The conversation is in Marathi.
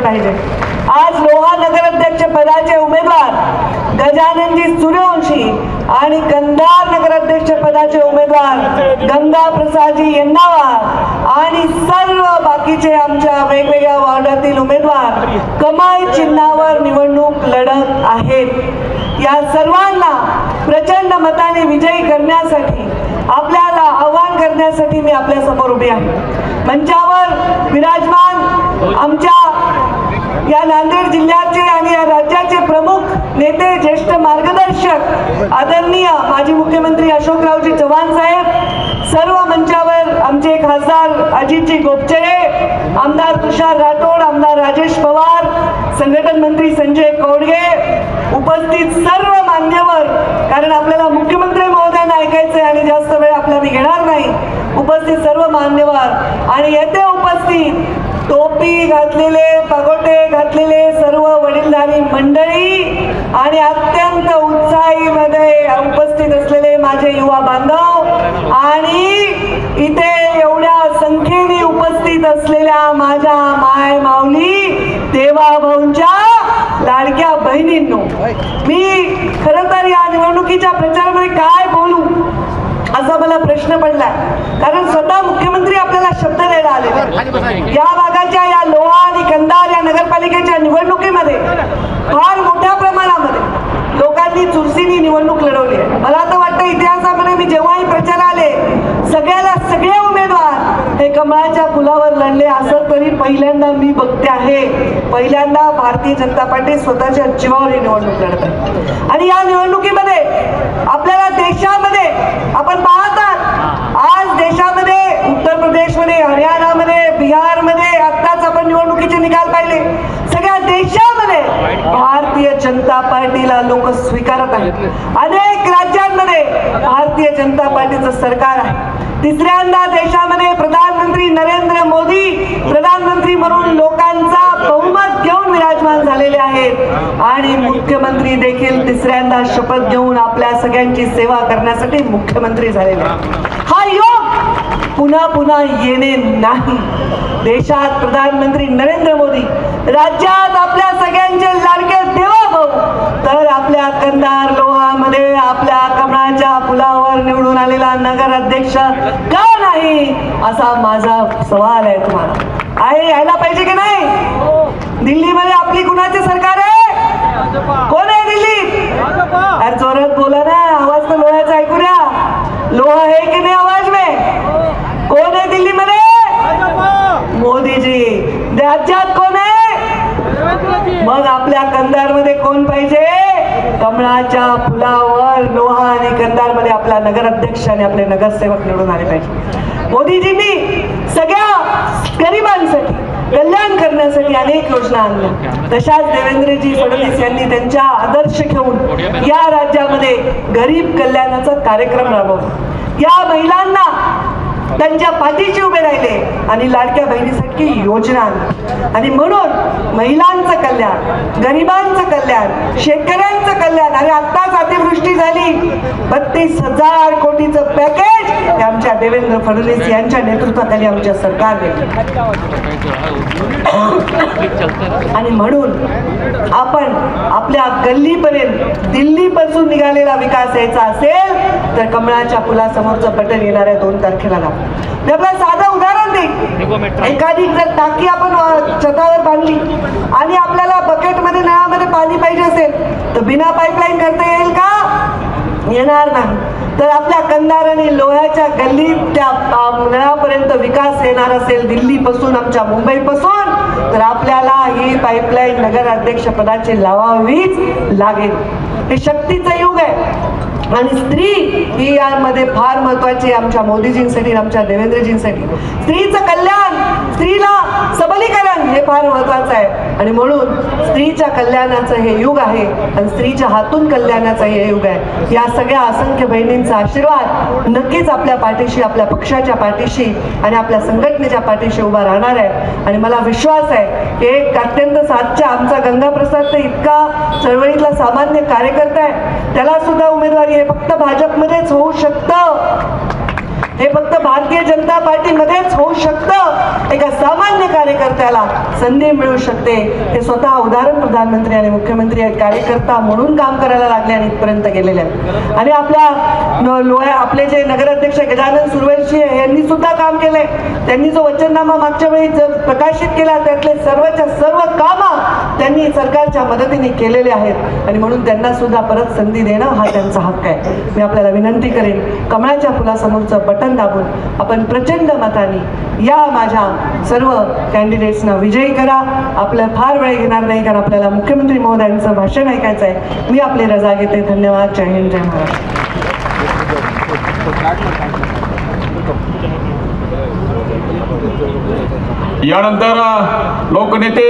पाहिजे। आज लोहा नगराध्यक्ष पदाचे उमेदवार गजाननजी सूर्यवंशी आणि कंधार नगराध्यक्ष पदाचे उमेदवार गंगा प्रसादजी यन्नावार आणि सर्व बाकीचे आमच्या वेगवेगळ्या वार्डातील उमेदवार कमळ चिन्हावर निवडणूक लढत आहेत। या सर्वांना प्रचंड मताने विजयी करण्यासाठी आपल्याला आवाहन करण्यासाठी मी आपल्या समोर उभी आहे। मंचावर विराजमान आमच्या या नांदेड जिल्ह्याचे आणि या राज्याचे प्रमुख नेते, ज्येष्ठ मार्गदर्शक आदरणीय माजी मुख्यमंत्री अशोकरावजी चव्हाण साहेब, सर्व मंचावर आमचे खासदार अजितजी गोपचडे, आमदार तुषार राठोड, आमदार राजेश पवार, संघटन मंत्री संजय कौडगे, उपस्थित सर्व मान्यवर, कारण आपल्याला मुख्यमंत्री महोदयांना ऐकायचे आणि जास्त वेळ आपल्याला घेणार नाही, उपस्थित सर्व मान्यवर आणि येथे उपस्थित टोपी घातलेले, पगोटे घातलेले सर्व वडीलधारी मंडळी आणि अत्यंत उत्साहीमध्ये उपस्थित असलेले माझे युवा बांधव आणि इथे एवढ्या संख्येने उपस्थित असलेल्या माझ्या माय माऊली देवाभाऊंच्या लाडक्या बहिणींनो, मी खरं तर या निवडणुकीच्या प्रचारामध्ये काय बोलू असा मला प्रश्न पडला, कारण स्वतः मुख्यमंत्री आपल्याला शब्द द्यायला आले। या भागाच्या या लोहा आणि कंधार या नगरपालिकेच्या निवडणुकीमध्ये फार मोठ्या प्रमाणामध्ये लोकांनी चुरशीनी निवडणूक लढवली आहे। मला तर वाटतं इतिहासामध्ये मी जेव्हाही प्रचार आले सगळे उमेदवार हे कमळाच्या फुलावर लढले असं तरी पहिल्यांदा मी बघते आहे। पहिल्यांदा भारतीय जनता पार्टी स्वतःच्या जीवावर ही निवडणूक लढत आहे आणि या निवडणुकीमध्ये आपल्याला देशामध्ये आपण पाहतात, आज देशामध्ये उत्तर प्रदेशमध्ये, हरियाणामध्ये, बिहारमध्ये आत्ताच आपण निवडणुकीचे निकाल पाहिले, सगळ्या देशामध्ये भारतीय जनता पार्टीला लोक स्वीकारत आहेत। अनेक राज्यांमध्ये भारतीय जनता पार्टीचं सरकार आहे। तिसऱ्यांदा देशामध्ये प्रधानमंत्री नरेंद्र मोदी प्रधानमंत्री म्हणून लोकांचा बहुमत घेऊन विराजमान झालेले आहेत आणि मुख्यमंत्री देखील तिसऱ्यांदा शपथ घेऊन आपल्या सगळ्यांची सेवा करण्यासाठी मुख्यमंत्री झालेले आहेत। हा योग पुन्हा पुन्हा येणे नाही। देशात प्रधानमंत्री नरेंद्र मोदी, राज्यात आपल्या सगळ्यांचे लाडके देवाभाऊ, तर आपल्या कंधार लोहामध्ये आपल्या कमळाच्या फुलावर निवडून आलेला नगर अध्यक्ष का नाही असा माझा सवाल आहे तुम्हाला। आहे यायला पाहिजे की नाही? दिल्लीमध्ये आपली कुणाचे सरकार आहे? कोण आहे दिल्लीत? अरे जोरात बोला ना, आवाज तर लोह्याचा ऐकू द्या। लोहा है की नाही आवाज में? कोण आहे दिल्लीमध्ये? मोदीजी। राज्यात कोण आहे? मग आपल्या कंधारमध्ये कोण पाहिजे? कमळाच्या फुलावर लोहा आणि कंधारमध्ये आपला नगराध्यक्ष आणि आपले नगरसेवक निवडून आले पाहिजे। मोदीजींनी सगळ्या गरिबांसाठी कल्याण करण्यासाठी अनेक योजना आणल्या, तशाच देवेंद्रजी फडणवीस यांनी त्यांच्या आदर्श घेऊन या राज्यामध्ये गरीब कल्याणाचा कार्यक्रम राबवला। या महिलांना त्यांच्या पाठीशी उभे राहिले आणि लाडक्या बहिणीसाठी योजना आणली आणि म्हणून महिलांचं कल्याण, गरिबांचं कल्याण, शेतकऱ्यांचं कल्याण आणि आत्ताच अतिवृष्टी झाली 32,000 कोटीचं पॅकेज हे आमच्या देवेंद्र फडणवीस यांच्या नेतृत्वाखाली आमच्या सरकारने। आणि म्हणून आपण आपल्या गल्लीपर्यंत दिल्लीपासून निघालेला विकास यायचा असेल तर कमळाच्या फुलासमोरचं बटन येणाऱ्या 2 तारखेला लावा। मी आपल्याला साधं उदाहरण देईन। एखादी जर टाकी आपण छतावर बांधली आणि आपल्याला बकेटमध्ये नळामध्ये पाणी पाहिजे असेल तर बिना पाईपलाईन करता येईल का? येणार नाही। तर आपल्या कंधार आणि लोह्याच्या गल्लीत त्या नळापर्यंत विकास येणार असेल दिल्लीपासून, आमच्या मुंबईपासून, तर आपल्याला ही पाईपलाईन नगर अध्यक्ष पदाची लावावीच लागेल। हे शक्तीचं युग आहे आणि स्त्री ही यामध्ये फार महत्वाची आहे आमच्या मोदीजींसाठी, आमच्या देवेंद्रजींसाठी। स्त्रीचं कल्याण, स्त्रीला सबलीकरण हे फार महत्वाचं आहे आणि म्हणून स्त्रीच्या कल्याणाचं हे युग आहे आणि स्त्रीच्या हातून कल्याणाचं हे युग आहे। या सगळ्या असंख्य बहिणींचा आशीर्वाद नक्कीच आपल्या पाठीशी, आपल्या पक्षाच्या पाठीशी आणि आपल्या संघटनेच्या पाठीशी उभा राहणार आहे आणि मला विश्वास आहे की एक अत्यंत साधच्या आमचा गंगा प्रसाद तर इतका चळवळीतला सामान्य कार्यकर्ता आहे, त्याला सुद्धा उमेदवारी हे फक्त भाजपमध्येच होऊ शकतं। हे फक्त भारतीय जनता पार्टीमध्येच होऊ शकतं, एका सामान्य कार्यकर्त्याला संधी मिळू शकते, हे स्वतः उदाहरण प्रधानमंत्री आणि मुख्यमंत्री कार्यकर्ता म्हणून काम करायला लागले आणि इथपर्यंत गेलेले आहेत. आणि आपले जे नगराध्यक्ष गजानन सुर्वेशी यांनी सुद्धा काम केले. त्यांनी जो वचननामा मागच्या वेळी प्रकाशित केला त्यातले सर्वच्या सर्व कामं त्यांनी सरकारच्या मदतीने केलेले आहेत आणि म्हणून त्यांना सुद्धा परत संधी देणं हा त्यांचा हक्क आहे. मी आपल्याला विनंती करेन, कमळाच्या फुलासमोरचं बटन दाबून आपण प्रचंड मताने या माझ्या सर्व कॅन्डिडेट्सना विजयी करा. आपलं फार वेळ घेणार नाही, कारण आपल्याला मुख्यमंत्री महोदयांचं भाषण ऐकायचं आहे. मी आपली रजा घेते. धन्यवाद. जय हिंद, जय महाराष्ट्र. यानंतर लोकनेते